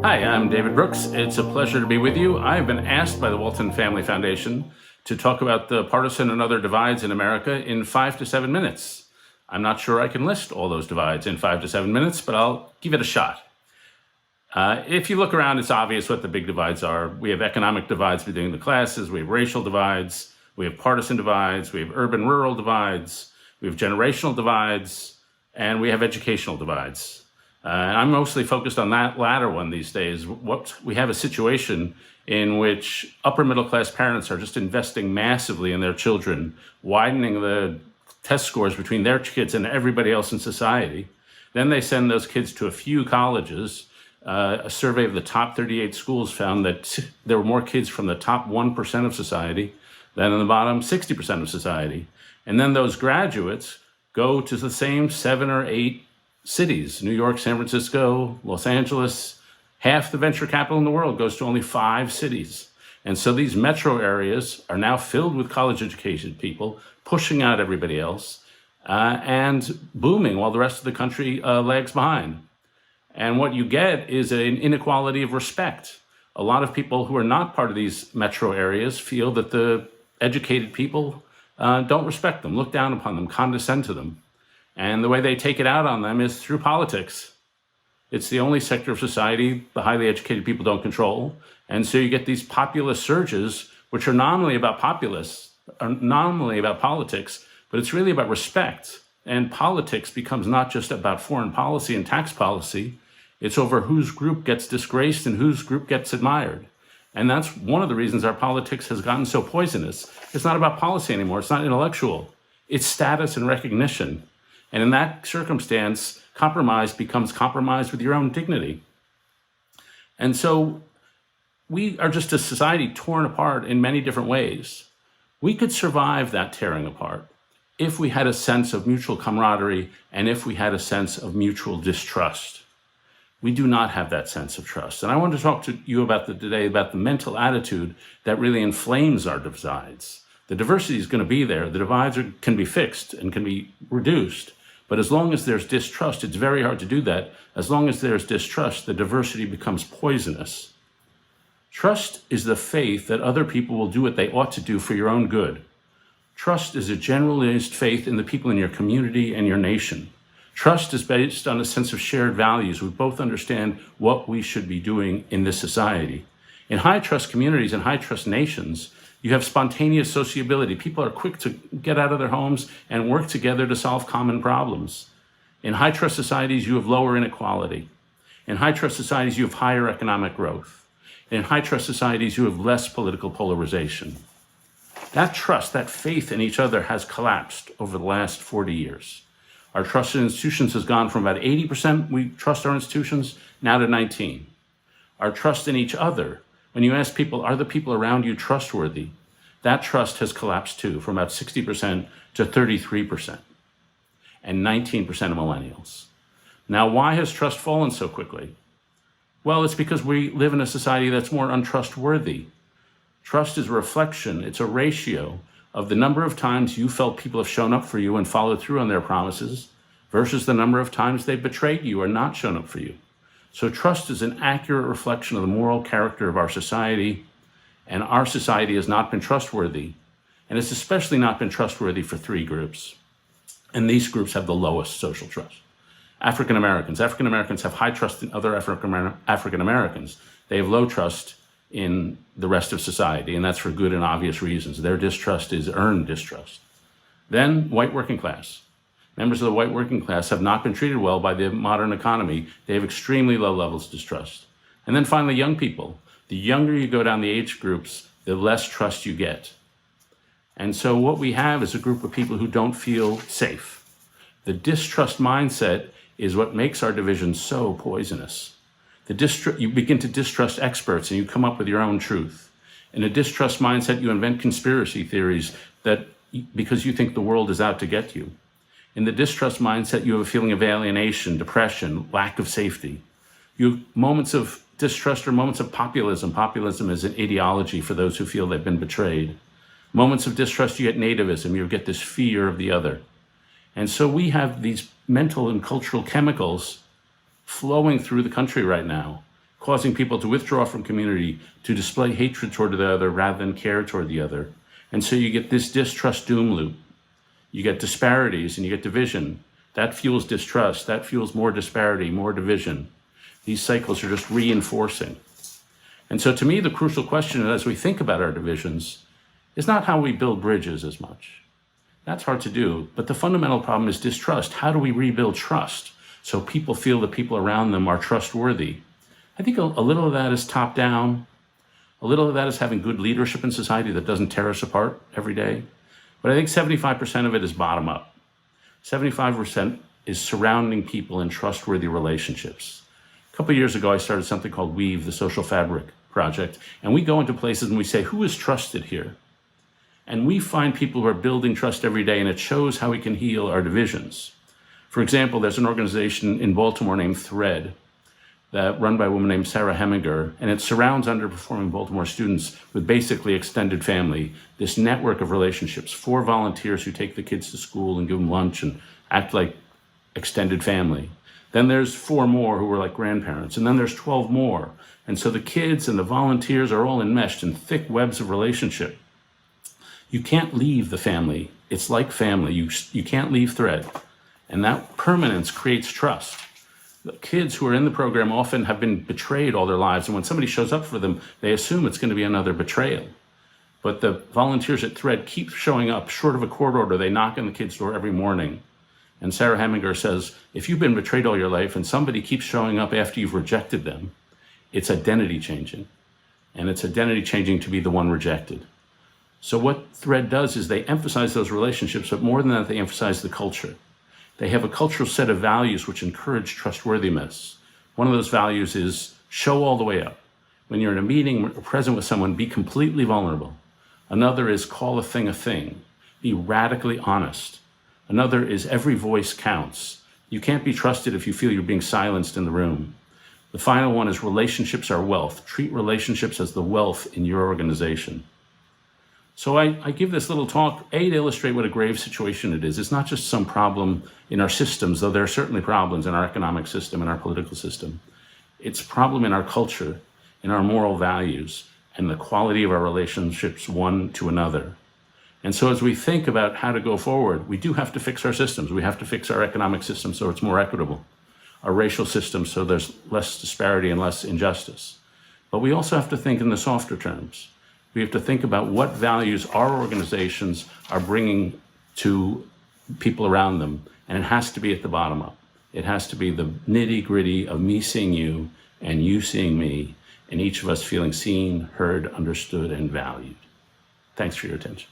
Hi, I'm David Brooks. It's a pleasure to be with you. I've been asked by the Walton Family Foundation to talk about the partisan and other divides in America in 5 to 7 minutes. I'm not sure I can list all those divides in 5 to 7 minutes, but I'll give it a shot. If you look around, it's obvious what the big divides are. We have economic divides between the classes, we have racial divides, we have partisan divides, we have urban-rural divides, we have generational divides, and we have educational divides. And I'm mostly focused on that latter one these days. We have a situation in which upper middle class parents are just investing massively in their children, widening the test scores between their kids and everybody else in society. Then they send those kids to a few colleges. A survey of the top 38 schools found that there were more kids from the top 1% of society than in the bottom 60% of society. And then those graduates go to the same 7 or 8 cities, New York, San Francisco, Los Angeles. Half the venture capital in the world goes to only 5 cities. And so these metro areas are now filled with college educated people, pushing out everybody else and booming while the rest of the country lags behind. And what you get is an inequality of respect. A lot of people who are not part of these metro areas feel that the educated people don't respect them, look down upon them, condescend to them. And the way they take it out on them is through politics. It's the only sector of society the highly educated people don't control. And so you get these populist surges, which are nominally about politics, but it's really about respect. And politics becomes not just about foreign policy and tax policy, it's over whose group gets disgraced and whose group gets admired. And that's one of the reasons our politics has gotten so poisonous. It's not about policy anymore, it's not intellectual, it's status and recognition. And in that circumstance, compromise becomes compromise with your own dignity. And so we are just a society torn apart in many different ways. We could survive that tearing apart if we had a sense of mutual camaraderie and if we had a sense of mutual distrust. We do not have that sense of trust. And I want to talk to you today about the mental attitude that really inflames our divides. The diversity is going to be there. The divides can be fixed and can be reduced. But as long as there's distrust, it's very hard to do that. As long as there's distrust, the diversity becomes poisonous. Trust is the faith that other people will do what they ought to do for your own good. Trust is a generalized faith in the people in your community and your nation. Trust is based on a sense of shared values. We both understand what we should be doing in this society. In high trust communities and high trust nations, you have spontaneous sociability. People are quick to get out of their homes and work together to solve common problems. In high trust societies, you have lower inequality. In high trust societies, you have higher economic growth. In high trust societies, you have less political polarization. That trust, that faith in each other has collapsed over the last 40 years. Our trust in institutions has gone from about 80% we trust our institutions, now to 19%. Our trust in each other, when you ask people, are the people around you trustworthy? That trust has collapsed too, from about 60% to 33%, and 19% of millennials. Now, why has trust fallen so quickly? Well, it's because we live in a society that's more untrustworthy. Trust is a reflection, it's a ratio of the number of times you felt people have shown up for you and followed through on their promises versus the number of times they've betrayed you or not shown up for you. So trust is an accurate reflection of the moral character of our society, and our society has not been trustworthy, and it's especially not been trustworthy for 3 groups. And these groups have the lowest social trust. African Americans have high trust in other African Americans. They have low trust in the rest of society, and that's for good and obvious reasons. Their distrust is earned distrust. Then white working class. Members of the white working class have not been treated well by the modern economy. They have extremely low levels of distrust. And then finally, young people. The younger you go down the age groups, the less trust you get. And so what we have is a group of people who don't feel safe. The distrust mindset is what makes our division so poisonous. You begin to distrust experts and you come up with your own truth. In a distrust mindset, you invent conspiracy theories because you think the world is out to get you. In the distrust mindset, you have a feeling of alienation, depression, lack of safety. You have moments of distrust or moments of populism. Populism is an ideology for those who feel they've been betrayed. Moments of distrust, you get nativism. You get this fear of the other. And so we have these mental and cultural chemicals flowing through the country right now. causing people to withdraw from community, to display hatred toward the other rather than care toward the other. And so you get this distrust doom loop. You get disparities and you get division. That fuels distrust. That fuels more disparity, more division. These cycles are just reinforcing. And so to me, the crucial question as we think about our divisions is not how we build bridges as much. That's hard to do. But the fundamental problem is distrust. How do we rebuild trust so people feel the people around them are trustworthy? I think a little of that is top down. A little of that is having good leadership in society that doesn't tear us apart every day. But I think 75% of it is bottom up. 75% is surrounding people in trustworthy relationships. A couple of years ago, I started something called Weave, the Social Fabric Project. And we go into places and we say, who is trusted here? And we find people who are building trust every day, and it shows how we can heal our divisions. For example, there's an organization in Baltimore named Thread, that run by a woman named Sarah Heminger, and it surrounds underperforming Baltimore students with basically extended family, this network of relationships, 4 volunteers who take the kids to school and give them lunch and act like extended family. Then there's 4 more who are like grandparents, and then there's 12 more. And so the kids and the volunteers are all enmeshed in thick webs of relationship. You can't leave the family. It's like family. You can't leave Thread. And that permanence creates trust. The kids who are in the program often have been betrayed all their lives, and when somebody shows up for them, they assume it's going to be another betrayal. But the volunteers at Thread keep showing up. Short of a court order, they knock on the kids' door every morning. And Sarah Heminger says, if you've been betrayed all your life and somebody keeps showing up after you've rejected them, it's identity changing. And it's identity changing to be the one rejected. So what Thread does is they emphasize those relationships, but more than that, they emphasize the culture. They have a cultural set of values which encourage trustworthiness. One of those values is show all the way up. When you're in a meeting or present with someone, be completely vulnerable. Another is call a thing. Be radically honest. Another is every voice counts. You can't be trusted if you feel you're being silenced in the room. The final one is relationships are wealth. Treat relationships as the wealth in your organization. So I give this little talk, to illustrate what a grave situation it is. It's not just some problem in our systems, though there are certainly problems in our economic system and our political system. It's a problem in our culture, in our moral values, and the quality of our relationships one to another. And so as we think about how to go forward, we do have to fix our systems. We have to fix our economic system so it's more equitable, our racial system so there's less disparity and less injustice. But we also have to think in the softer terms. We have to think about what values our organizations are bringing to people around them, and it has to be at the bottom up. It has to be the nitty-gritty of me seeing you and you seeing me, and each of us feeling seen, heard, understood, and valued. Thanks for your attention.